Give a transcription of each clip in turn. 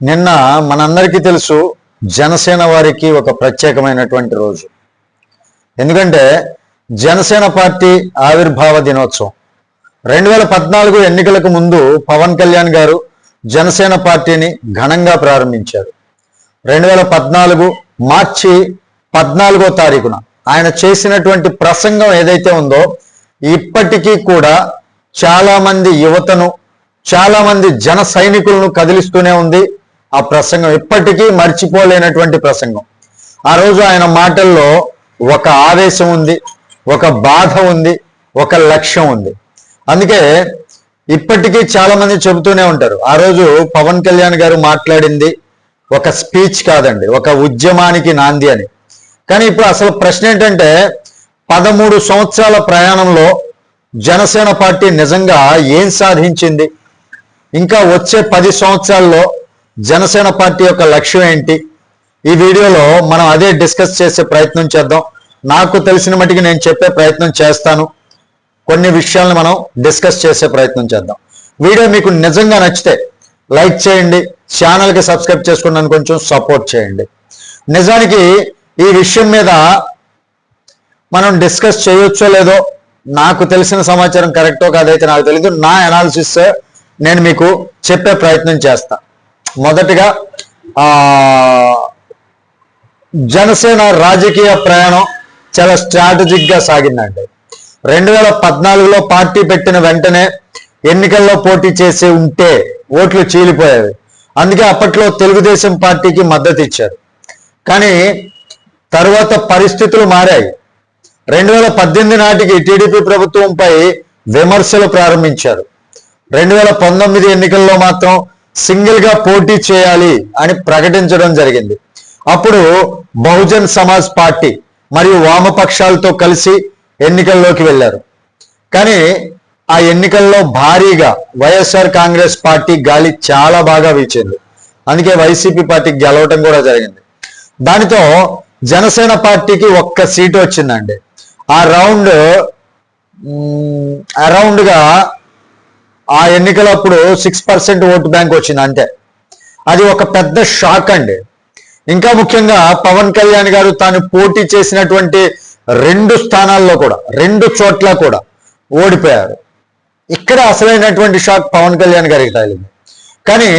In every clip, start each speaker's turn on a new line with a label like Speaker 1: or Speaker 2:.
Speaker 1: నిన్న మనందరికీ తెలుసు జనసేన వారికి ఒక ప్రత్యేకమైనటువంటి రోజు. ఎందుకంటే జనసేన పార్టీ ఆవిర్భావ దినోత్సవం 2014 ఎన్నికలకు ముందు పవన్ కళ్యాణ్ గారు జనసేన పార్టీని ఘనంగా ప్రారంభించారు. 2014 మార్చి 14వ తారీఖున ఆయన చేసినటువంటి ప్రసంగం ఏదైతే ఉందో ఇప్పటికీ కూడా చాలా మంది యువతను, చాలా మంది జన సైనికులను కదిలిస్తూనే ఉంది. ఆ ప్రసంగం ఇప్పటికీ మర్చిపోలేనటువంటి ప్రసంగం. ఆ రోజు ఆయన మాటల్లో ఒక ఆవేశం ఉంది, ఒక బాధ ఉంది, ఒక లక్ష్యం ఉంది. అందుకే ఇప్పటికీ చాలా మంది చెబుతూనే ఉంటారు, ఆ రోజు పవన్ కళ్యాణ్ గారు మాట్లాడింది ఒక స్పీచ్ కాదండి, ఒక ఉద్యమానికి నాంది అని. కానీ ఇప్పుడు అసలు ప్రశ్న ఏంటంటే 13 సంవత్సరాల ప్రయాణంలో జనసేన పార్టీ నిజంగా ఏం సాధించింది? ఇంకా వచ్చే 10 సంవత్సరాల్లో జనసేన పార్టీ యొక్క లక్ష్యం ఏంటి? ఈ వీడియోలో మనం అదే డిస్కస్ చేసే ప్రయత్నం చేద్దాం. నాకు తెలిసిన మట్టుకు నేను చెప్పే ప్రయత్నం చేస్తాను. కొన్ని విషయాలను మనం డిస్కస్ చేసే ప్రయత్నం చేద్దాం. వీడియో మీకు నిజంగా నచ్చితే లైక్ చేయండి, ఛానల్కి సబ్స్క్రైబ్ చేసుకున్నాను కొంచెం సపోర్ట్ చేయండి. నిజానికి ఈ విషయం మీద మనం డిస్కస్ చేయొచ్చో లేదో, నాకు తెలిసిన సమాచారం కరెక్టో కాదైతే నాకు తెలియదు. నా అనాలిసిస్ నేను మీకు చెప్పే ప్రయత్నం చేస్తా. మొదటిగా జనసేన రాజకీయ ప్రయాణం చాలా స్ట్రాటజిక్గా సాగిందండి. 2014లో పార్టీ పెట్టిన వెంటనే ఎన్నికల్లో పోటీ చేసి ఉంటే ఓట్లు చీలిపోయేవి. అందుకే అప్పట్లో తెలుగుదేశం పార్టీకి మద్దతు ఇచ్చారు. కానీ తరువాత పరిస్థితులు మారాయి. 2018 నాటికి టీడీపీ ప్రభుత్వంపై విమర్శలు ప్రారంభించారు. 2019 ఎన్నికల్లో మాత్రం సింగిల్ గా పోటీ చేయాలి అని ప్రకటించడం జరిగింది. అప్పుడు బహుజన్ సమాజ్ పార్టీ మరియు వామపక్షాలతో కలిసి ఎన్నికల్లోకి వెళ్ళారు. కానీ ఆ ఎన్నికల్లో భారీగా వైఎస్ఆర్ కాంగ్రెస్ పార్టీ గాలి చాలా బాగా వీచింది. అందుకే వైసీపీ పార్టీకి గెలవటం కూడా జరిగింది. దానితో జనసేన పార్టీకి ఒక్క సీటు వచ్చిందండి. ఆ అరౌండ్గా ఆ ఎన్నికలప్పుడు 6% ఓటు బ్యాంక్ వచ్చింది అంతే. అది ఒక పెద్ద షాక్ అండి. ఇంకా ముఖ్యంగా పవన్ కళ్యాణ్ గారు తాను పోటీ చేసినటువంటి 2 స్థానాల్లో కూడా 2 చోట్ల కూడా ఓడిపోయారు. ఇక్కడ అసలైనటువంటి షాక్ పవన్ కళ్యాణ్ గారికి తగిలింది. కానీ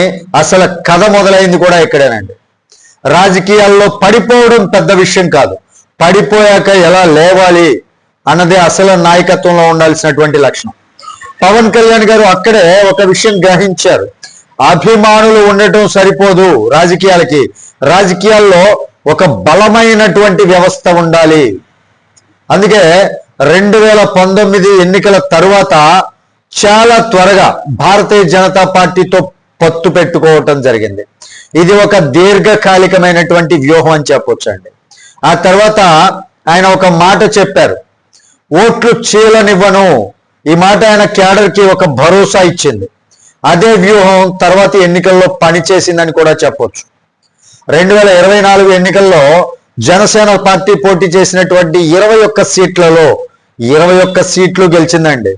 Speaker 1: అసలు కథ మొదలైంది కూడా ఇక్కడేనండి. రాజకీయాల్లో పడిపోవడం పెద్ద విషయం కాదు, పడిపోయాక ఎలా లేవాలి అన్నదే అసలు నాయకత్వంలో ఉండాల్సినటువంటి లక్షణం. పవన్ కళ్యాణ్ గారు అక్కడే ఒక విషయం గ్రహించారు. అభిమానులు ఉండటం సరిపోదు రాజకీయాలకి, రాజకీయాల్లో ఒక బలమైనటువంటి వ్యవస్థ ఉండాలి. అందుకే 2019 ఎన్నికల తరువాత చాలా త్వరగా భారతీయ జనతా పార్టీతో పొత్తు పెట్టుకోవటం జరిగింది. ఇది ఒక దీర్ఘకాలికమైనటువంటి వ్యూహం అని చెప్పొచ్చండి. ఆ తర్వాత ఆయన ఒక మాట చెప్పారు, ఓట్లు చీలనివ్వను. ఈ మాట ఆయన క్యాడర్కి ఒక భరోసా ఇచ్చింది. అదే వ్యూహం తర్వాత ఎన్నికల్లో పనిచేసిందని కూడా చెప్పొచ్చు. 2024 ఎన్నికల్లో జనసేన పార్టీ పోటీ చేసినటువంటి 21 సీట్లలో 21 సీట్లు గెలిచిందండి.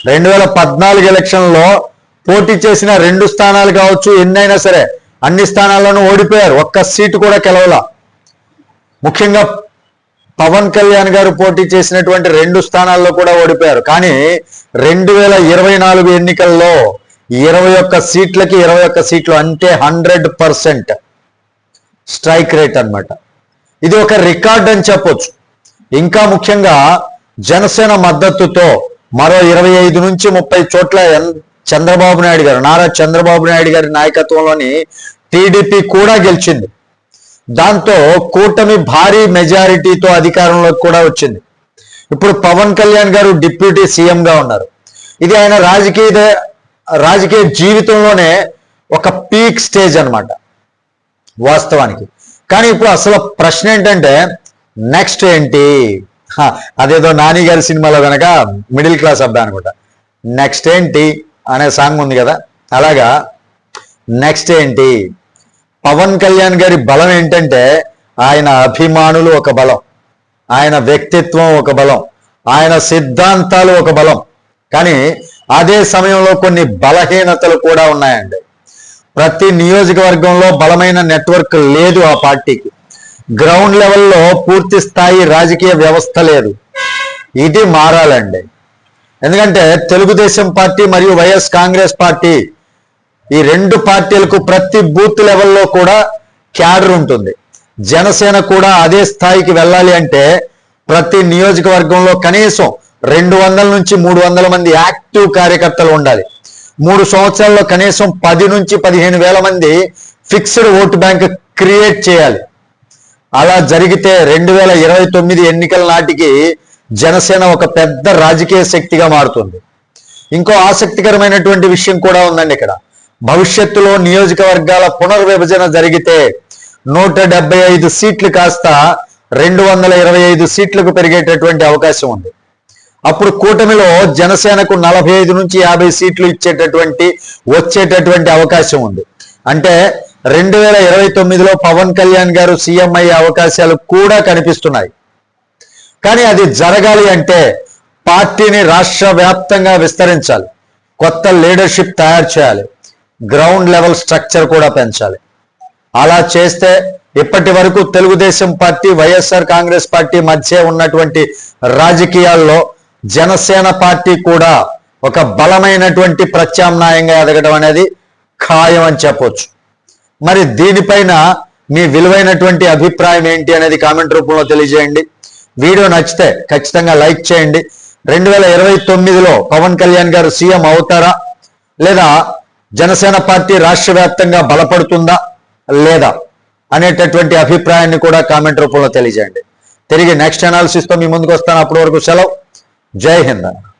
Speaker 1: 2014 ఎలక్షన్లో పోటీ చేసిన 2 స్థానాలు కావచ్చు, ఎన్నైనా సరే అన్ని స్థానాల్లోనూ ఓడిపోయారు. ఒక్క సీటు కూడా గెలవలా. ముఖ్యంగా పవన్ కళ్యాణ్ గారు పోటీ చేసినటువంటి 2 స్థానాల్లో కూడా ఓడిపోయారు. కానీ 2024 ఎన్నికల్లో 21 సీట్లకి 21 సీట్లు అంటే 100% స్ట్రైక్ రేట్ అన్నమాట. ఇది ఒక రికార్డ్ అని చెప్పొచ్చు. ఇంకా ముఖ్యంగా జనసేన మద్దతుతో మరో 25 నుంచి 30 చోట్ల చంద్రబాబు నాయుడు గారు, నారా చంద్రబాబు నాయుడు గారి నాయకత్వంలోని టీడీపీ కూడా గెలిచింది. దాంతో కూటమి భారీ మెజారిటీతో అధికారంలోకి కూడా వచ్చింది. ఇప్పుడు పవన్ కళ్యాణ్ గారు డిప్యూటీ సీఎంగా ఉన్నారు. ఇది ఆయన రాజకీయ జీవితంలోనే ఒక పీక్ స్టేజ్ అన్నమాట వాస్తవానికి. కానీ ఇప్పుడు అసలు ప్రశ్న ఏంటంటే నెక్స్ట్ ఏంటి? అదేదో నాని గారి సినిమాలో కనుక మిడిల్ క్లాస్ అబ్బాయి అనుకుంటా, నెక్స్ట్ ఏంటి అనే సాంగ్ ఉంది కదా, అలాగా నెక్స్ట్ ఏంటి? పవన్ కళ్యాణ్ గారి బలం ఏంటంటే ఆయన అభిమానులు ఒక బలం, ఆయన వ్యక్తిత్వం ఒక బలం, ఆయన సిద్ధాంతాలు ఒక బలం. కానీ అదే సమయంలో కొన్ని బలహీనతలు కూడా ఉన్నాయండి. ప్రతి నియోజకవర్గంలో బలమైన నెట్వర్క్ లేదు ఆ పార్టీకి. గ్రౌండ్ లెవెల్లో పూర్తి స్థాయి రాజకీయ వ్యవస్థ లేదు. ఇది మారాలండి. ఎందుకంటే తెలుగుదేశం పార్టీ మరియు వైఎస్ కాంగ్రెస్ పార్టీ, ఈ రెండు పార్టీలకు ప్రతి బూత్ లెవెల్లో కూడా క్యాడర్ ఉంటుంది. జనసేన కూడా అదే స్థాయికి వెళ్ళాలి అంటే ప్రతి నియోజకవర్గంలో కనీసం 200 నుంచి 300 మంది యాక్టివ్ కార్యకర్తలు ఉండాలి. 3 సంవత్సరాల్లో కనీసం 10 నుంచి 15,000 మంది ఫిక్స్డ్ ఓటు బ్యాంక్ క్రియేట్ చేయాలి. అలా జరిగితే 2029 ఎన్నికల నాటికి జనసేన ఒక పెద్ద రాజకీయ శక్తిగా మారుతుంది. ఇంకో ఆసక్తికరమైనటువంటి విషయం కూడా ఉందండి ఇక్కడ. భవిష్యత్తులో నియోజకవర్గాల పునర్విభజన జరిగితే 175 సీట్లు కాస్త 225 సీట్లకు పెరిగేటటువంటి అవకాశం ఉంది. అప్పుడు కూటమిలో జనసేనకు 45 నుంచి 50 సీట్లు వచ్చేటటువంటి అవకాశం ఉంది. అంటే 2029లో పవన్ కళ్యాణ్ గారు సీఎం అయ్యే అవకాశాలు కూడా కనిపిస్తున్నాయి. కానీ అది జరగాలి అంటే పార్టీని రాష్ట్ర వ్యాప్తంగా విస్తరించాలి, కొత్త లీడర్షిప్ తయారు చేయాలి, గ్రౌండ్ లెవెల్ స్ట్రక్చర్ కూడా పెంచాలి. అలా చేస్తే ఇప్పటి వరకు తెలుగుదేశం పార్టీ, వైఎస్ఆర్ కాంగ్రెస్ పార్టీ మధ్య ఉన్నటువంటి రాజకీయాల్లో జనసేన పార్టీ కూడా ఒక బలమైనటువంటి ప్రత్యామ్నాయంగా ఎదగడం అనేది ఖాయం అని చెప్పొచ్చు. మరి దీనిపైన మీ విలువైనటువంటి అభిప్రాయం ఏంటి అనేది కామెంట్ రూపంలో తెలియజేయండి. వీడియో నచ్చితే ఖచ్చితంగా లైక్ చేయండి. 2029లో పవన్ కళ్యాణ్ గారు సీఎం అవుతారా, లేదా జనసేన పార్టీ రాష్ట్ర వ్యాప్తంగా బలపడుతుందా లేదా అనేటటువంటి అభిప్రాయాన్ని కూడా కామెంట్ రూపంలో తెలియజేయండి. తిరిగి నెక్స్ట్ అనాలిసిస్తో మీ ముందుకు వస్తాను. అప్పటి వరకు సెలవు. జై హింద్.